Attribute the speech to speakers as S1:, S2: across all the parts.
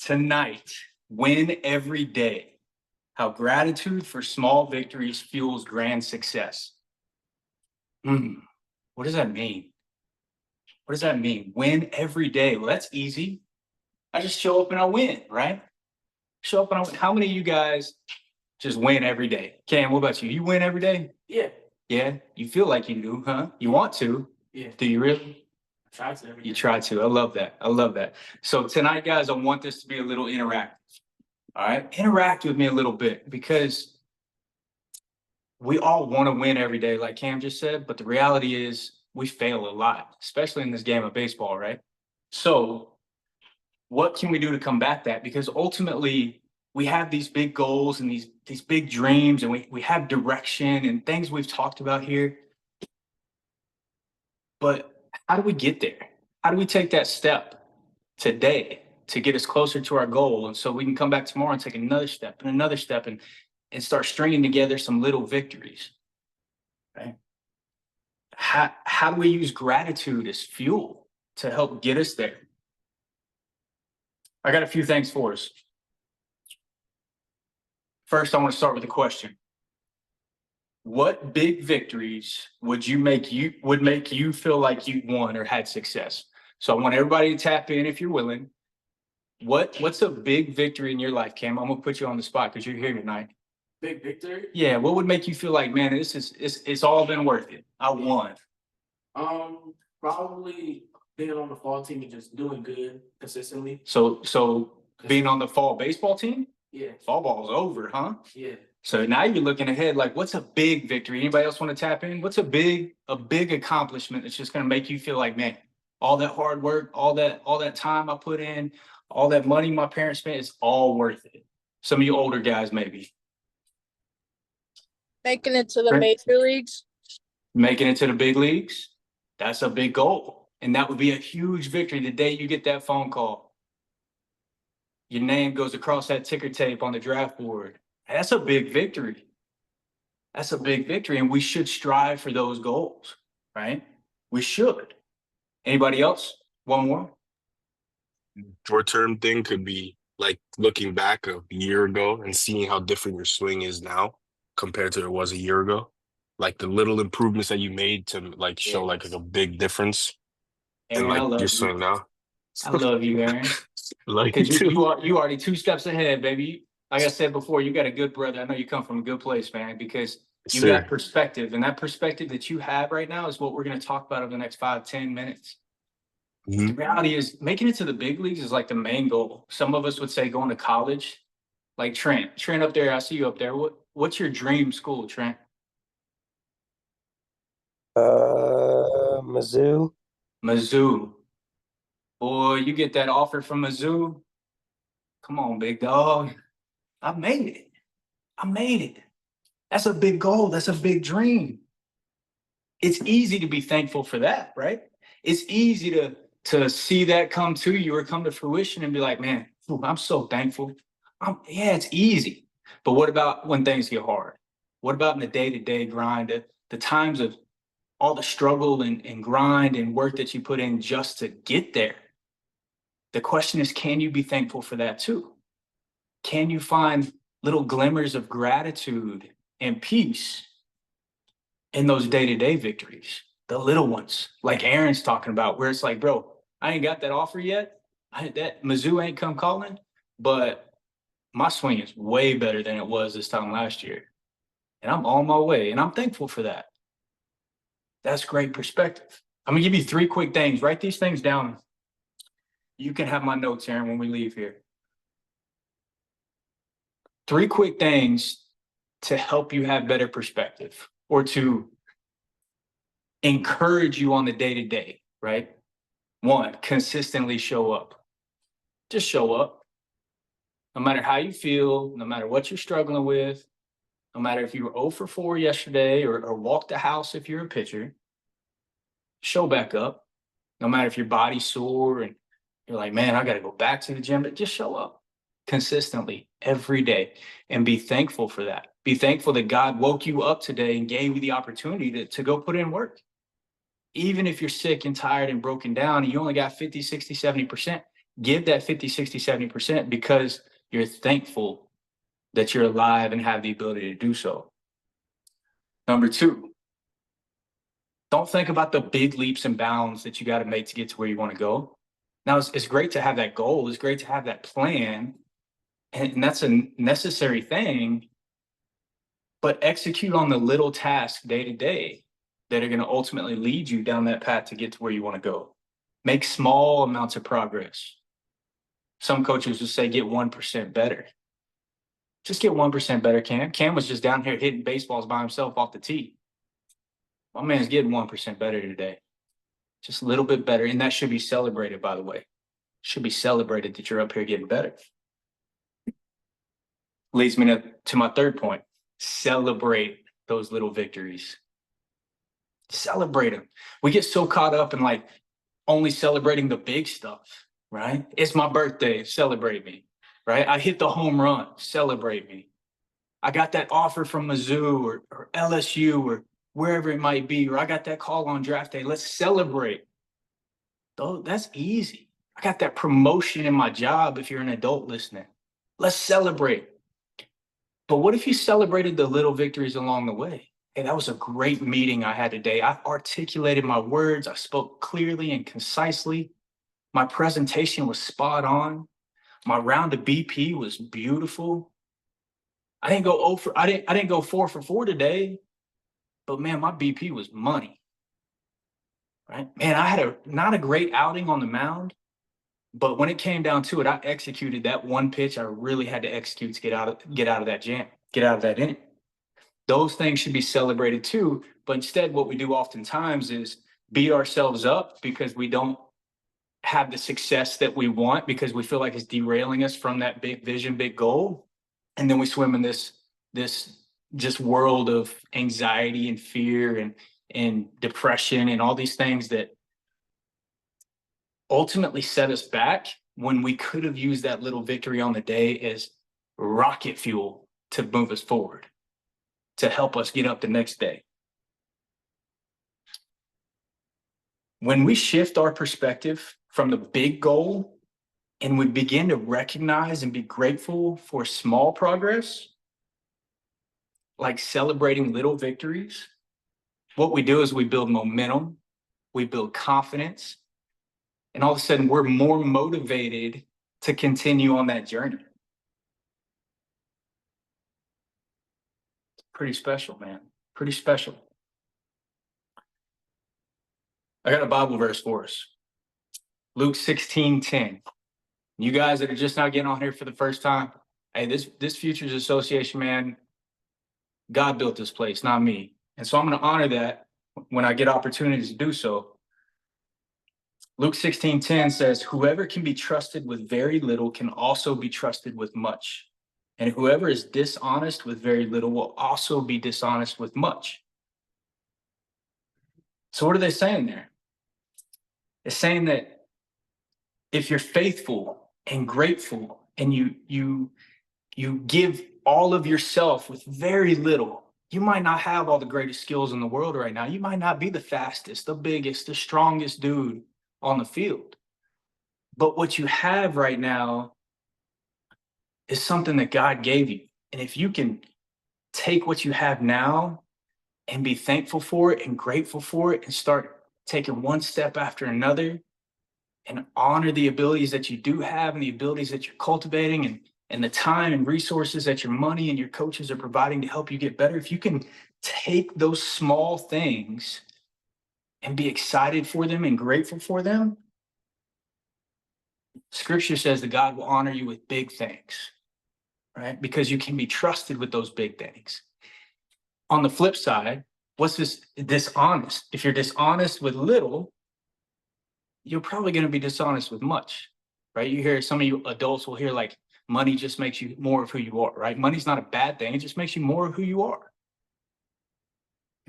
S1: Tonight, win every day. How gratitude for small victories fuels grand success. What does that mean? What does that mean? Win every day. Well, that's easy. I just show up and I win, right? Show up and I win. How many of you guys just win every day? Cam, what about you? You win every day?
S2: Yeah.
S1: Yeah? You feel like you do, huh? You want to?
S2: Yeah.
S1: Do you really?
S2: I try to.
S1: You try to. I love that. I love that. So tonight, guys, I want this to be a little interactive. All right? Interact with me a little bit because we all want to win every day, like Cam just said, but the reality is we fail a lot, especially in this game of baseball, right? So what can we do to combat that? Because ultimately, we have these big goals and these big dreams, and we have direction and things we've talked about here. But how do we get there? How do we take that step today to get us closer to our goal? And so we can come back tomorrow and take another step and start stringing together some little victories, right? How do we use gratitude as fuel to help get us there? I got a few things for us. First, I want to start with a question. What big victories would make you feel like you won or had success? So I want everybody to tap in if you're willing. What's a big victory in your life, Cam? I'm gonna put you on the spot because you're here tonight.
S2: Big victory?
S1: Yeah, what would make you feel like, man, it's all been worth it. I won.
S2: Probably being on the fall team and just doing good consistently.
S1: So being on the fall baseball team?
S2: Yeah.
S1: Fall ball's over, huh?
S2: Yeah.
S1: So now you're looking ahead, like what's a big victory? Anybody else want to tap in? What's a big accomplishment that's just gonna make you feel like, man, all that hard work, all that time I put in, all that money my parents spent, it's all worth it. Some of you older guys, maybe.
S3: Making it to the major leagues.
S1: Making it to the big leagues, that's a big goal. And that would be a huge victory the day you get that phone call. Your name goes across that ticker tape on the draft board. That's a big victory. That's a big victory. And we should strive for those goals, right? We should. Anybody else? One more?
S4: Short-term thing could be like looking back a year ago and seeing how different your swing is now compared to it was a year ago. Like the little improvements that you made to like show like a big difference in like your swing now.
S1: I love you, Aaron. Because you already 2 steps ahead, baby. Like I said before, you got a good brother. I know you come from a good place, man, because you got perspective. And that perspective that you have right now is what we're going to talk about over the next 5-10 minutes. The reality is making it to the big leagues is like the main goal. Some of us would say going to college, like Trent up there. I see you up there. What's your dream school, Trent?
S5: Mizzou.
S1: Boy, you get that offer from Mizzou. Come on, big dog. I made it. That's a big goal. That's a big dream. It's easy to be thankful for that, right? It's easy to see that come to you or come to fruition and be like, man, I'm so thankful. Yeah, it's easy. But what about when things get hard? What about in the day-to-day grind, the times of all the struggle and grind and work that you put in just to get there? The question is, can you be thankful for that too? Can you find little glimmers of gratitude and peace in those day-to-day victories? The little ones, like Aaron's talking about, where it's like, bro, I ain't got that offer yet. That Mizzou ain't come calling, but my swing is way better than it was this time last year. And I'm on my way, and I'm thankful for that. That's great perspective. I'm gonna give you 3 quick things. Write these things down. You can have my notes, Aaron, when we leave here. 3 quick things to help you have better perspective or to encourage you on the day-to-day, right? 1, consistently show up. Just show up. No matter how you feel, no matter what you're struggling with, no matter if you were 0 for 4 yesterday or walk the house if you're a pitcher, show back up. No matter if your body's sore and you're like, man, I got to go back to the gym, but just show up consistently every day and be thankful for that. Be thankful that God woke you up today and gave you the opportunity to go put in work. Even if you're sick and tired and broken down and you only got 50, 60, 70%, Give that 50, 60, 70% because you're thankful that you're alive and have the ability to do so. Number two, don't think about the big leaps and bounds that you got to make to get to where you want to go. Now, it's great to have that goal. It's great to have that plan. And that's a necessary thing. But execute on the little tasks day to day that are going to ultimately lead you down that path to get to where you want to go. Make small amounts of progress. Some coaches will say get 1% better. Just get 1% better, Cam. Cam was just down here hitting baseballs by himself off the tee. My man's getting 1% better today. Just a little bit better. And that should be celebrated, by the way. Should be celebrated that you're up here getting better. Leads me to my third point. Celebrate those little victories. Celebrate them. We get so caught up in like only celebrating the big stuff, right? It's my birthday, celebrate me, right? I hit the home run, celebrate me. I got that offer from Mizzou or LSU or wherever it might be, or I got that call on draft day. Let's celebrate. Though that's easy. I got that promotion in my job if you're an adult listening. Let's celebrate. But what if you celebrated the little victories along the way? Hey, that was a great meeting I had today. I articulated my words. I spoke clearly and concisely. My presentation was spot on. My round of BP was beautiful. I didn't go 4 for 4 today, but man, my BP was money. Right? Man, I had not a great outing on the mound, but when it came down to it, I executed that one pitch I really had to execute to get out of that jam, get out of that inning. Those things should be celebrated too. But instead, what we do oftentimes is beat ourselves up because we don't have the success that we want because we feel like it's derailing us from that big vision, big goal. And then we swim in this just world of anxiety and fear and depression and all these things that ultimately set us back when we could have used that little victory on the day as rocket fuel to move us forward, to help us get up the next day. When we shift our perspective from the big goal and we begin to recognize and be grateful for small progress, like celebrating little victories, what we do is we build momentum, we build confidence, and all of a sudden we're more motivated to continue on that journey. Pretty special, man. Pretty special. I got a Bible verse for us. Luke 16:10. You guys that are just now getting on here for the first time, hey, this Futures Association, man, God built this place, not me. And so I'm going to honor that when I get opportunities to do so. Luke 16:10 says, whoever can be trusted with very little can also be trusted with much. And whoever is dishonest with very little will also be dishonest with much. So what are they saying there? It's saying that if you're faithful and grateful and you give all of yourself with very little, you might not have all the greatest skills in the world right now. You might not be the fastest, the biggest, the strongest dude on the field. But what you have right now is something that God gave you. And if you can take what you have now and be thankful for it and grateful for it and start taking one step after another and honor the abilities that you do have and the abilities that you're cultivating and the time and resources that your money and your coaches are providing to help you get better, if you can take those small things and be excited for them and grateful for them, Scripture says that God will honor you with big things, right? Because you can be trusted with those big things. On the flip side, what's this dishonest? If you're dishonest with little, you're probably going to be dishonest with much, right? You hear some of you adults will hear like money just makes you more of who you are, right? Money's not a bad thing. It just makes you more of who you are.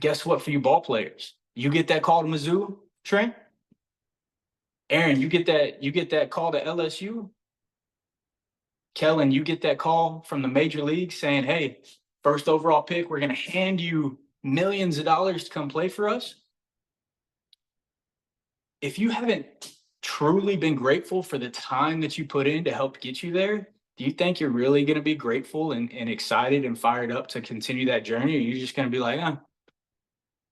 S1: Guess what for you ball players? You get that call to Mizzou, Trent? Aaron, you get that call to LSU? Kellen, you get that call from the major league saying, hey, first overall pick, we're going to hand you millions of dollars to come play for us. If you haven't truly been grateful for the time that you put in to help get you there, do you think you're really going to be grateful and excited and fired up to continue that journey? Or are you just going to be like,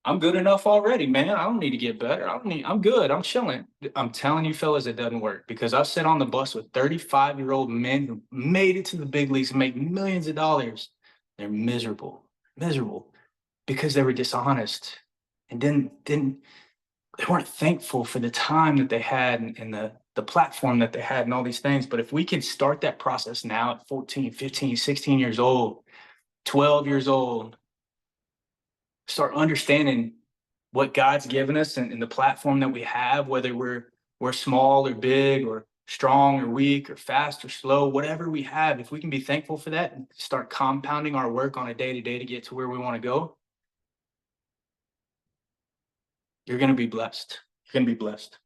S1: I'm good enough already, man. I don't need to get better. I'm good. I'm chilling. I'm telling you, fellas, it doesn't work because I've sat on the bus with 35-year-old men who made it to the big leagues and make millions of dollars. They're miserable because they were dishonest and didn't they weren't thankful for the time that they had and the platform that they had and all these things. But if we can start that process now at 14, 15, 16 years old, 12 years old, start understanding what God's given us and the platform that we have, whether we're small or big or strong or weak or fast or slow, whatever we have, if we can be thankful for that and start compounding our work on a day-to-day to get to where we want to go, you're going to be blessed. You're going to be blessed.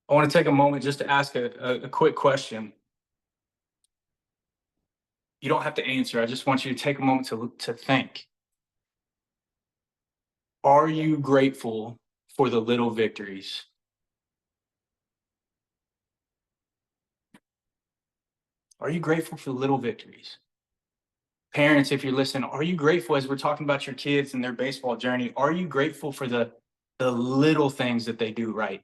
S1: I want to take a moment just to ask a quick question. You don't have to answer. I just want you to take a moment to think. Are you grateful for the little victories? Are you grateful for the little victories? Parents, if you're listening, are you grateful as we're talking about your kids and their baseball journey? Are you grateful for the little things that they do right?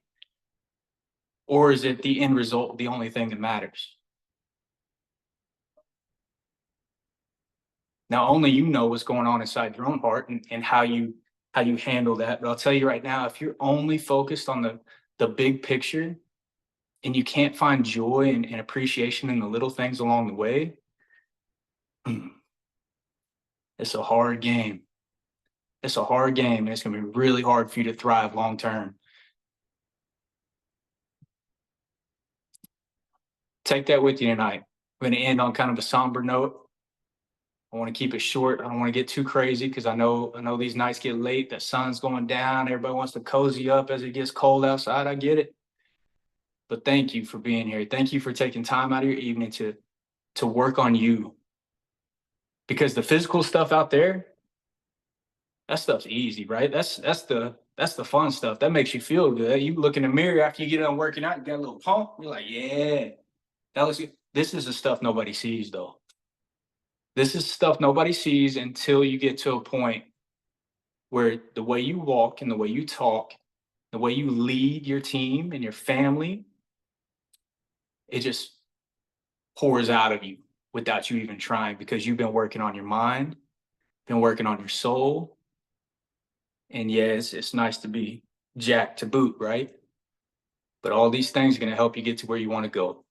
S1: Or is it the end result the only thing that matters? Now, only you know what's going on inside your own heart and how you handle that. But I'll tell you right now, if you're only focused on the big picture and you can't find joy and appreciation in the little things along the way, it's a hard game. It's a hard game, and it's going to be really hard for you to thrive long term. Take that with you tonight. We're going to end on kind of a somber note. I want to keep it short. I don't want to get too crazy because I know these nights get late. The sun's going down. Everybody wants to cozy up as it gets cold outside. I get it. But thank you for being here. Thank you for taking time out of your evening to work on you. Because the physical stuff out there, that stuff's easy, right? That's the fun stuff. That makes you feel good. You look in the mirror after you get done working out, you got a little pump. You're like, yeah, that looks good. This is the stuff nobody sees, though. This is stuff nobody sees until you get to a point where the way you walk and the way you talk, the way you lead your team and your family, it just pours out of you without you even trying because you've been working on your mind, been working on your soul. And yeah, it's nice to be jacked to boot, right? But all these things are going to help you get to where you want to go.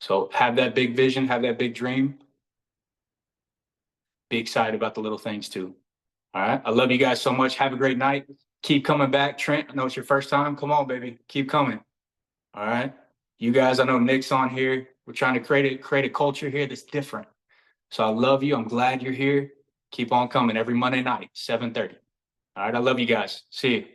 S1: So have that big vision, have that big dream. Be excited about the little things too. All right. I love you guys so much. Have a great night. Keep coming back. Trent, I know it's your first time. Come on, baby. Keep coming. All right. You guys, I know Nick's on here. We're trying to create a culture here that's different. So I love you. I'm glad you're here. Keep on coming every Monday night, 7:30. All right. I love you guys. See you.